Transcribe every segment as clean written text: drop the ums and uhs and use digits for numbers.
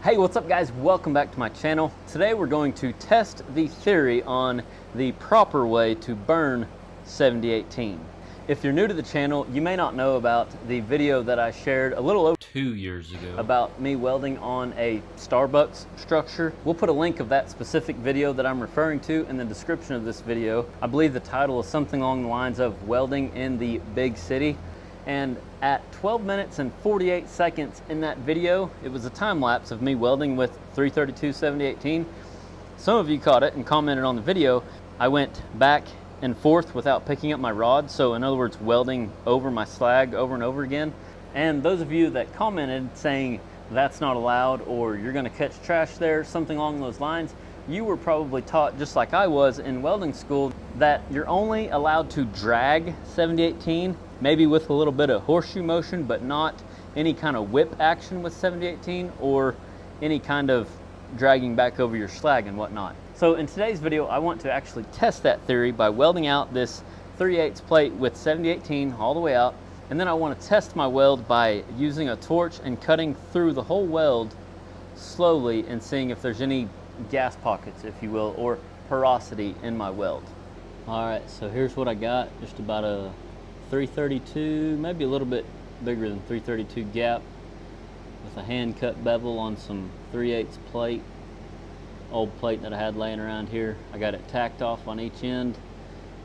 Hey, what's up guys? Welcome back to my channel. Today we're going to test the theory on the proper way to burn 7018. If you're new to the channel, you may not know about the video that I shared a little over 2 years ago about me welding on a Starbucks structure. We'll put a link of that specific video that I'm referring to in the description of this video. I believe the title is something along the lines of welding in the big city. And at 12 minutes and 48 seconds in that video, it was a time lapse of me welding with 332 7018. Some of you caught it and commented on the video. I went back and forth without picking up my rod. So in other words, welding over my slag over and over again. And those of you that commented saying that's not allowed or you're gonna catch trash there, something along those lines, you were probably taught, just like I was in welding school, that you're only allowed to drag 7018, maybe with a little bit of horseshoe motion, but not any kind of whip action with 7018 or any kind of dragging back over your slag and whatnot. So in today's video, I want to actually test that theory by welding out this 3/8 plate with 7018 all the way out. And then I want to test my weld by using a torch and cutting through the whole weld slowly and seeing if there's any gas pockets, if you will, or porosity in my weld. All right, so here's what I got. Just about a 332, maybe a little bit bigger than 332 gap with a hand cut bevel on some 3/8 plate, old plate that I had laying around here. I got it tacked off on each end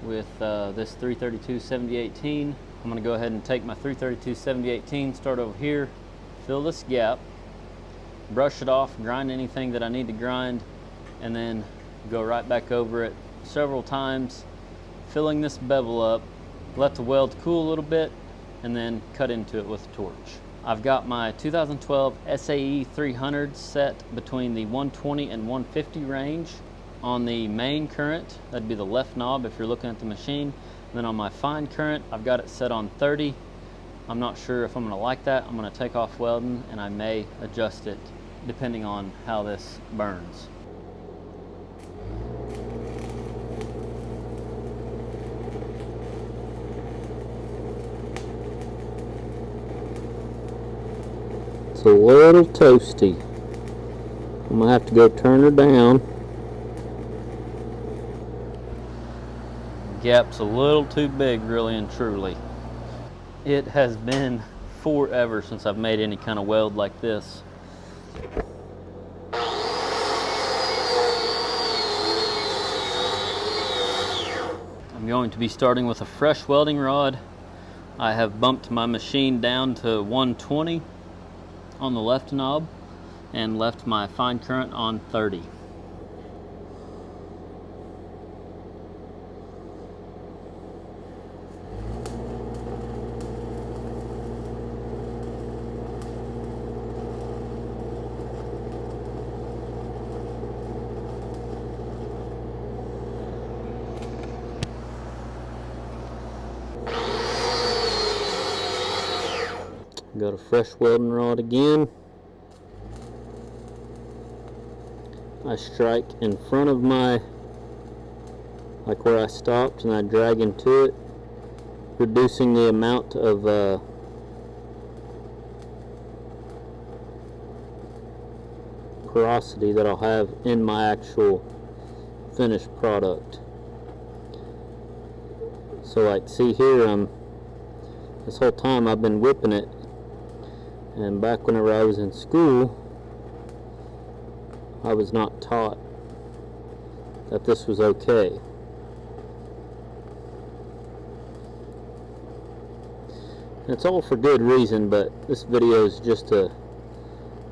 with this 332 7018. I'm gonna go ahead and take my 332 7018, start over here, fill this gap, brush it off, grind anything that I need to grind, and then go right back over it several times, filling this bevel up, let the weld cool a little bit, and then cut into it with a torch. I've got my 2012 SAE 300 set between the 120 and 150 range on the main current. That'd be the left knob if you're looking at the machine. And then on my fine current, I've got it set on 30. I'm not sure if I'm gonna like that. I'm gonna take off welding and I may adjust it depending on how this burns. It's a little toasty. I'm gonna have to go turn her down. Gap's a little too big, really and truly. It has been forever since I've made any kind of weld like this. I'm going to be starting with a fresh welding rod. I have bumped my machine down to 120 on the left knob and left my fine current on 30. Got a fresh welding rod again. I strike in front of my, like where I stopped, and I drag into it, reducing the amount of porosity that I'll have in my actual finished product. So like see here, this whole time I've been whipping it. And back whenever I was in school, I was not taught that this was okay. It's all for good reason, but this video is just a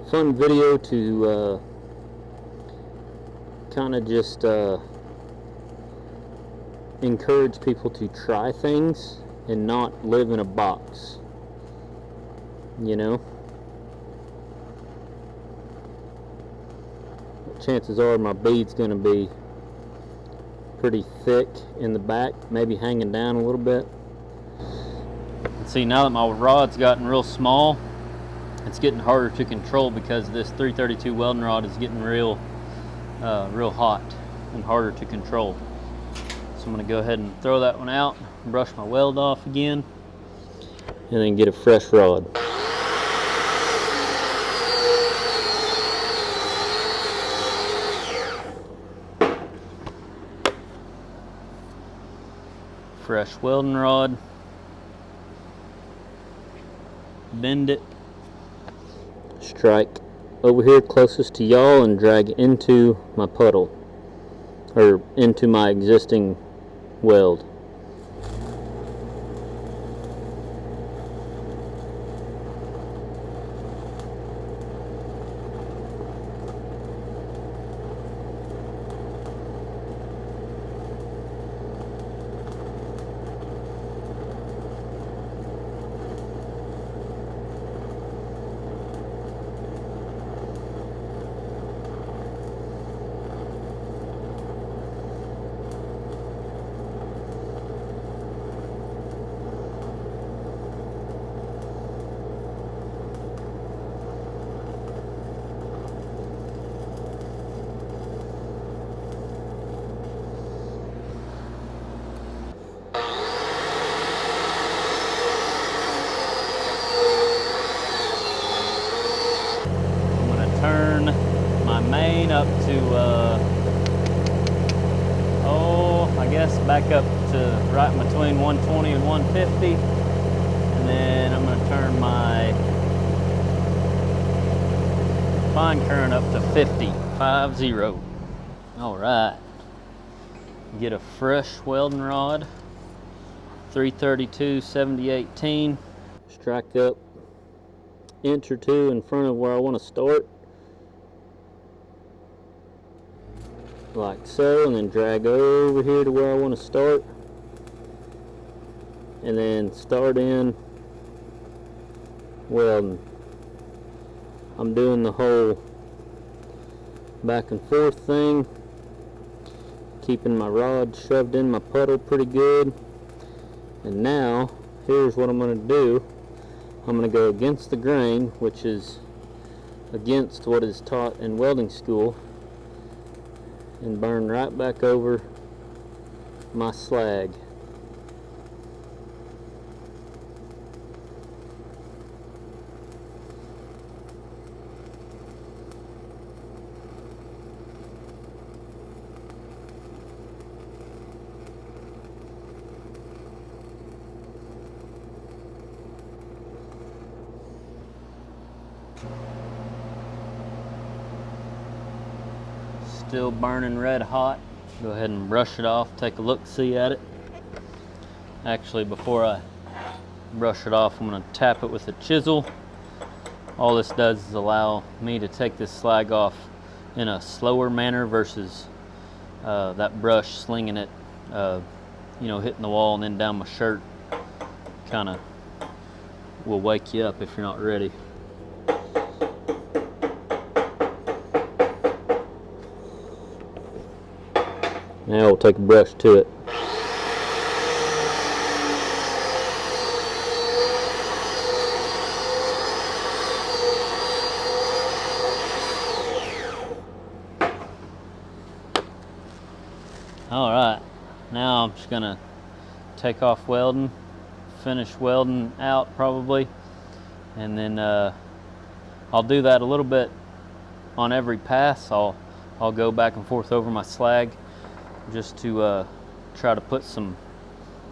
fun video to kind of just encourage people to try things and not live in a box, you know. Chances are my bead's going to be pretty thick in the back, maybe hanging down a little bit. See, now that my rod's gotten real small, it's getting harder to control because this 332 welding rod is getting real hot and harder to control. So I'm going to go ahead and throw that one out, brush my weld off again, and then get a fresh rod. fresh welding rod, bend it, strike over here closest to y'all and drag into my puddle, or into my existing weld. Turn my main up to, I guess back up to right between 120 and 150. And then I'm going to turn my fine current up to 50. All right. Get a fresh welding rod, 332 7018. Strike up inch or two in front of where I want to start, like so, and then drag over here to where I want to start, and then start in welding. I'm doing the whole back and forth thing, keeping my rod shoved in my puddle pretty good. And now here's what I'm going to do. I'm going to go against the grain, which is against what is taught in welding school, and burn right back over my slag. Still burning red hot. Go ahead and brush it off, take a look-see at it. Actually, before I brush it off, I'm going to tap it with a chisel. All this does is allow me to take this slag off in a slower manner versus that brush slinging it, you know, hitting the wall and then down my shirt. Kind of will wake you up if you're not ready. Now we'll take a brush to it. All right, now I'm just gonna take off welding, finish welding out probably, and then I'll do that a little bit on every pass. I'll go back and forth over my slag, just to try to put some,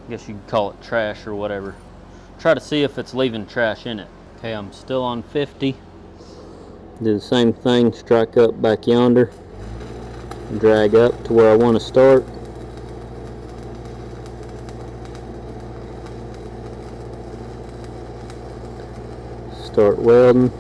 I guess you could call it trash or whatever. Try to see if it's leaving trash in it. Okay, I'm still on 50. Do the same thing, strike up back yonder, drag up to where I want to start. Start welding.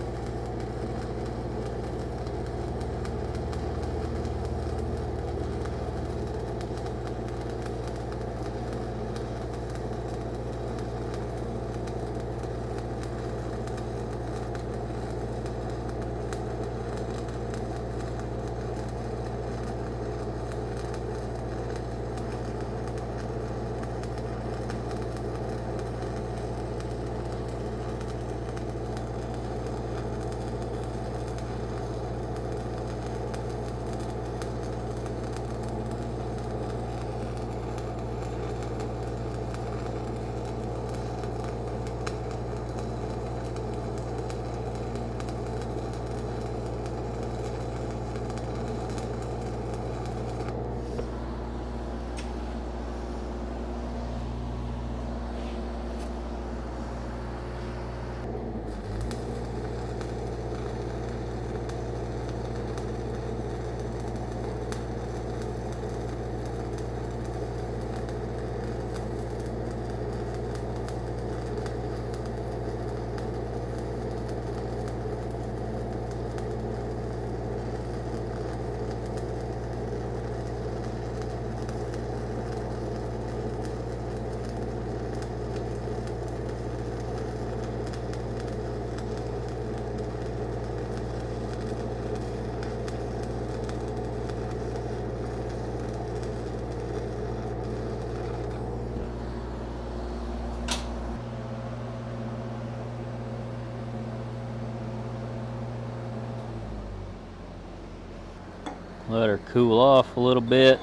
Let her cool off a little bit.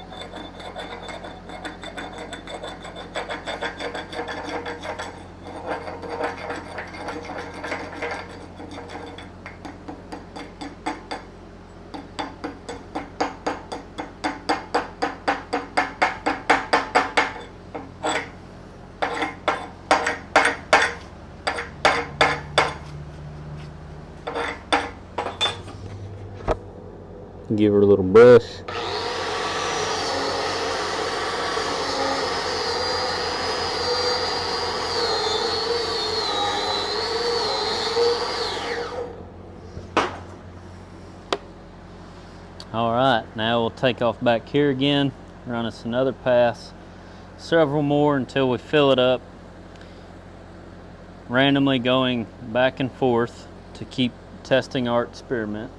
Give her a little brush. All right, now we'll take off back here again, run us another pass, several more until we fill it up, randomly going back and forth to keep testing our experiment.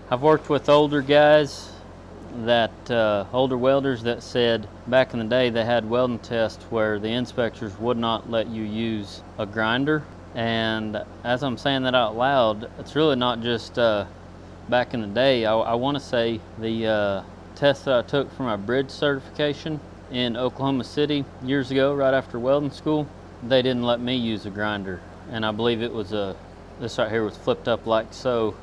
I've worked with older guys older welders that said back in the day they had welding tests where the inspectors would not let you use a grinder. And as I'm saying that out loud, it's really not just back in the day. I want to say the test that I took for my bridge certification in Oklahoma City years ago, right after welding school, they didn't let me use a grinder. And I believe it was this right here was flipped up like so.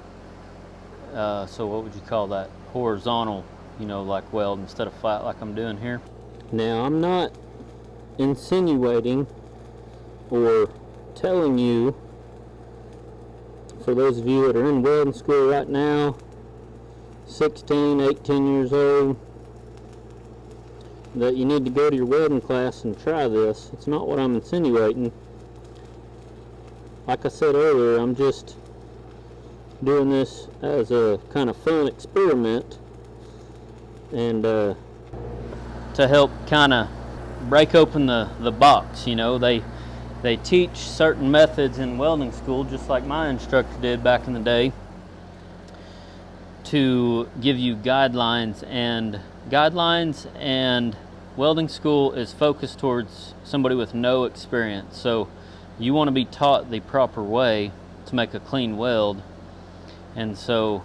So what would you call that? Horizontal, you know, like weld instead of flat like I'm doing here. Now, I'm not insinuating or telling you, for those of you that are in welding school right now, 16, 18 years old, that you need to go to your welding class and try this. It's not what I'm insinuating. Like I said earlier, I'm just doing this as a kind of fun experiment and to help kind of break open the box. You know, they teach certain methods in welding school, just like my instructor did back in the day, to give you guidelines, and welding school is focused towards somebody with no experience. So you want to be taught the proper way to make a clean weld. And so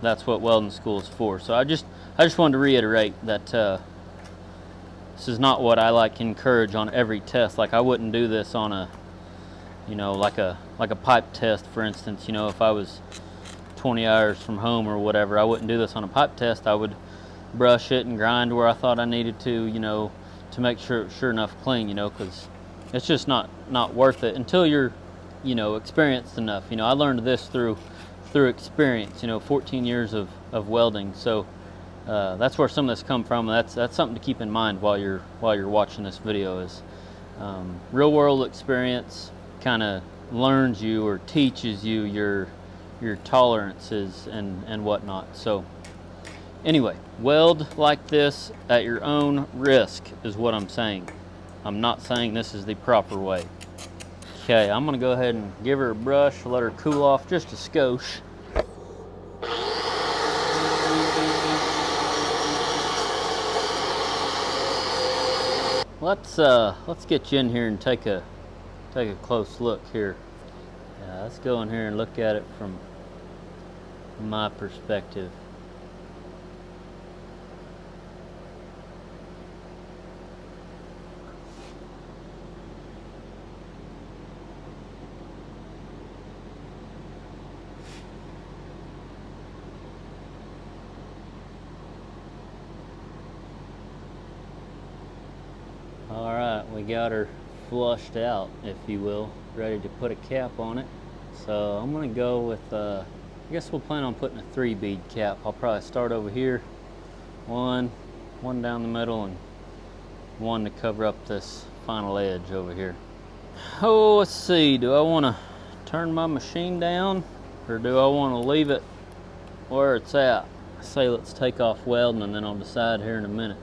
that's what welding school is for. So I just wanted to reiterate that this is not what I like encourage on every test. Like I wouldn't do this on a, you know, like a pipe test, for instance. You know, if I was 20 hours from home or whatever, I wouldn't do this on a pipe test. I would brush it and grind where I thought I needed to, you know, to make sure it's sure enough clean, you know, because it's just not worth it until you're, you know, experienced enough. You know, I learned this through experience, you know, 14 years of welding. So that's where some of this come from. That's something to keep in mind while you're watching this video. Is real world experience kind of learns you or teaches you your tolerances and whatnot. So anyway, weld like this at your own risk is what I'm saying. I'm not saying this is the proper way. Okay, I'm gonna go ahead and give her a brush, let her cool off just a skosh. Let's get you in here and take a close look here. Yeah, let's go in here and look at it from my perspective. All right, we got her flushed out, if you will, ready to put a cap on it. So I'm gonna go with, I guess we'll plan on putting a 3-bead cap. I'll probably start over here. 1, one down the middle and one to cover up this final edge over here. Oh, let's see, do I want to turn my machine down or do I want to leave it where it's at? I say let's take off welding and then I'll decide here in a minute.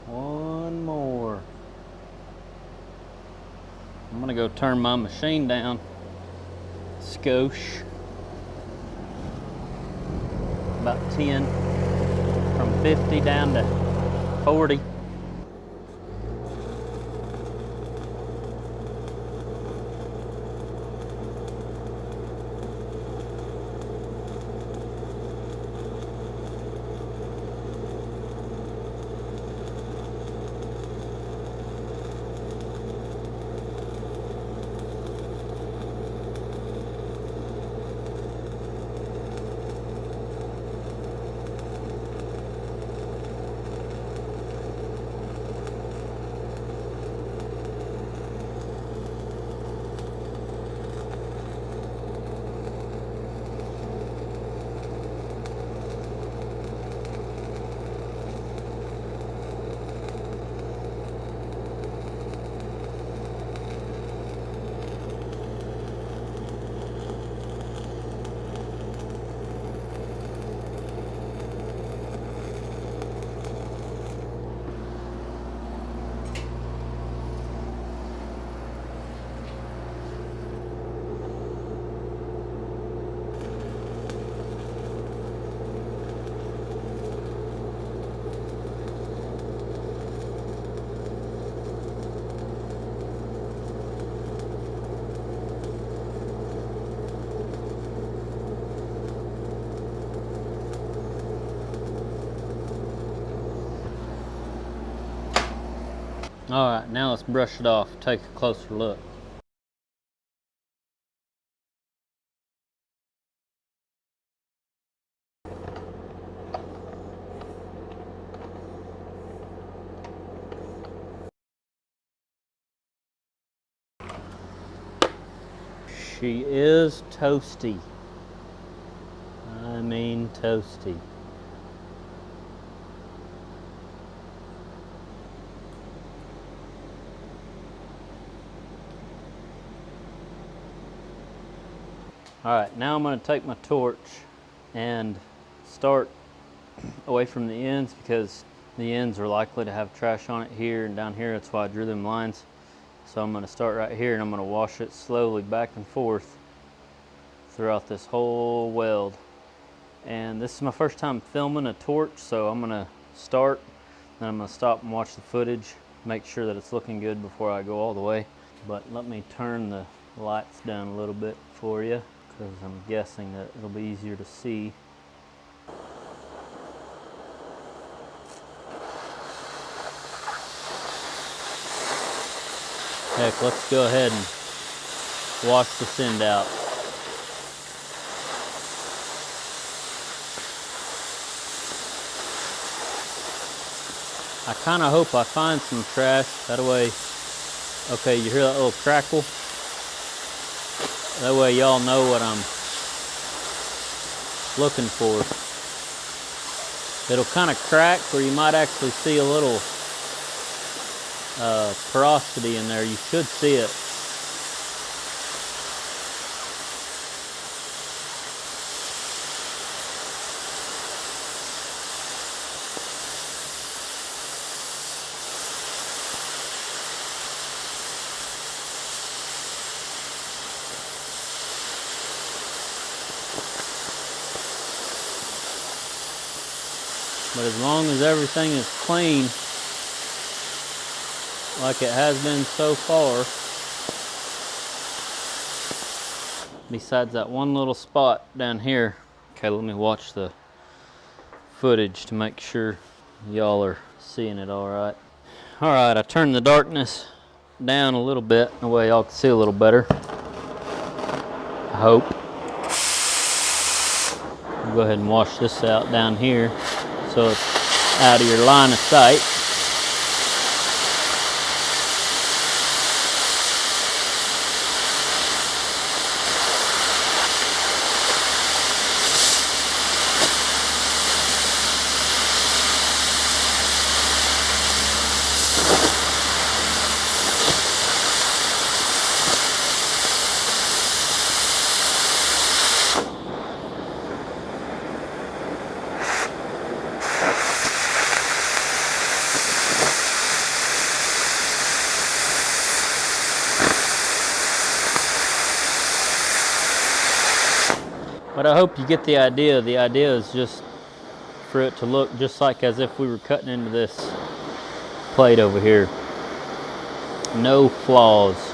One more. I'm gonna go turn my machine down. Skosh. About 10, from 50 down to 40. All right, now let's brush it off, take a closer look. She is toasty. I mean toasty. All right, now I'm going to take my torch and start away from the ends, because the ends are likely to have trash on it here and down here. That's why I drew them lines. So I'm going to start right here, and I'm going to wash it slowly back and forth throughout this whole weld. And this is my first time filming a torch, so I'm going to start, then I'm going to stop and watch the footage, make sure that it's looking good before I go all the way. But let me turn the lights down a little bit for you, because I'm guessing that it'll be easier to see. Heck, let's go ahead and wash this end out. I kind of hope I find some trash, that way, okay, you hear that little crackle? That way y'all know what I'm looking for. It'll kind of crack where you might actually see a little porosity in there. You should see it. But as long as everything is clean, like it has been so far, besides that one little spot down here. Okay, let me watch the footage to make sure y'all are seeing it all right. All right, I turned the darkness down a little bit, that way y'all can see a little better, I hope. I'll go ahead and wash this out down here so it's out of your line of sight. But I hope you get the idea. The idea is just for it to look just like as if we were cutting into this plate over here. No flaws.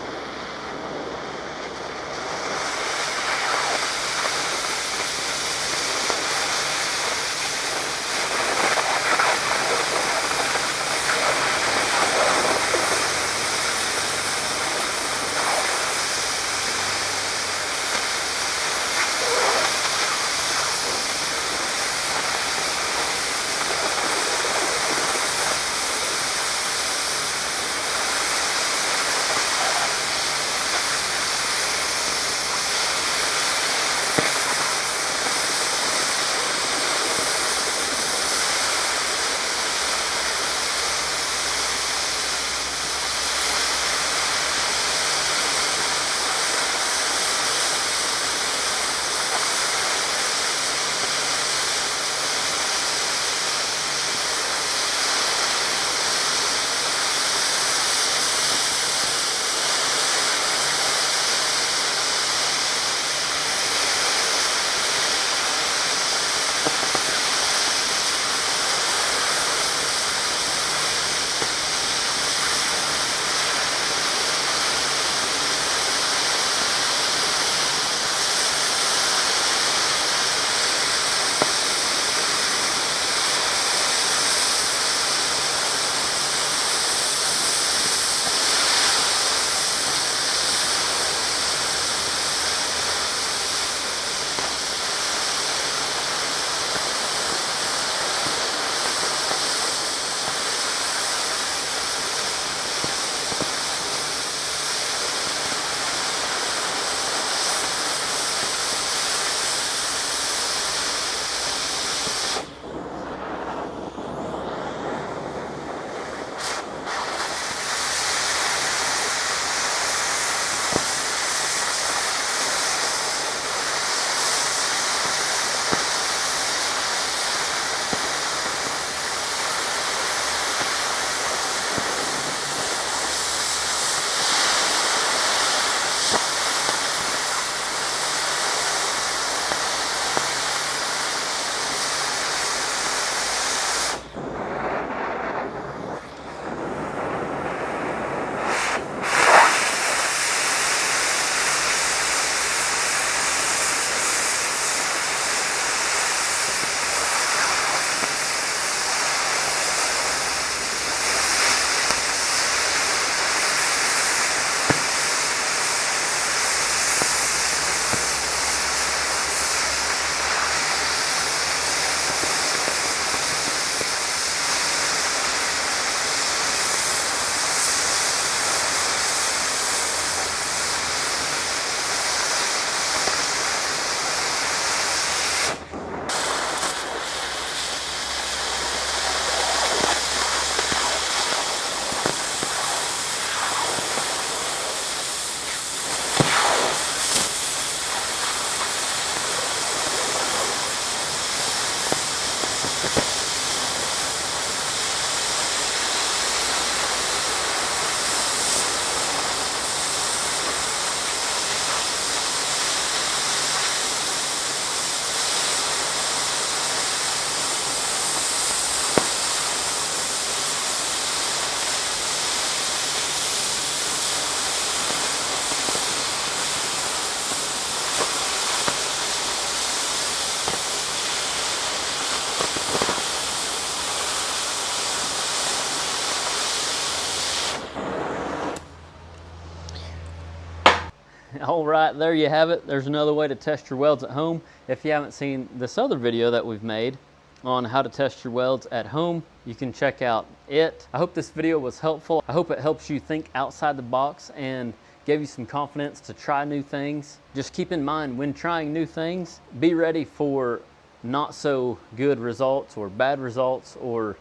All right, there you have it. There's another way to test your welds at home. If you haven't seen this other video that we've made on how to test your welds at home, you can check out it. I hope this video was helpful. I hope it helps you think outside the box and gave you some confidence to try new things. Just keep in mind, when trying new things, be ready for not so good results or bad results, or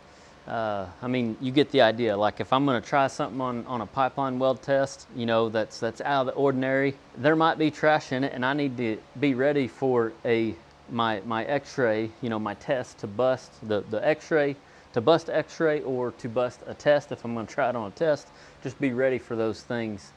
I mean, you get the idea. Like if I'm gonna try something on a pipeline weld test, you know, that's out of the ordinary, there might be trash in it, and I need to be ready for my x-ray, you know, my test to bust the x-ray, to bust x-ray, or to bust a test. If I'm gonna try it on a test, just be ready for those things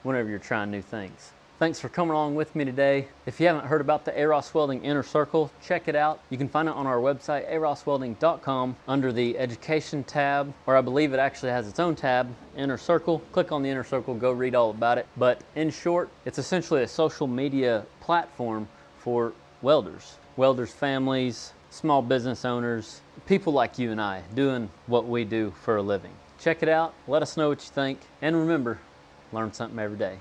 whenever you're trying new things. Thanks for coming along with me today. If you haven't heard about the arosswelding Inner Circle, check it out. You can find it on our website, arosswelding.com, under the Education tab, or I believe it actually has its own tab, Inner Circle. Click on the Inner Circle, go read all about it. But in short, it's essentially a social media platform for welders, families, small business owners, people like you and I doing what we do for a living. Check it out, let us know what you think, and remember, learn something every day.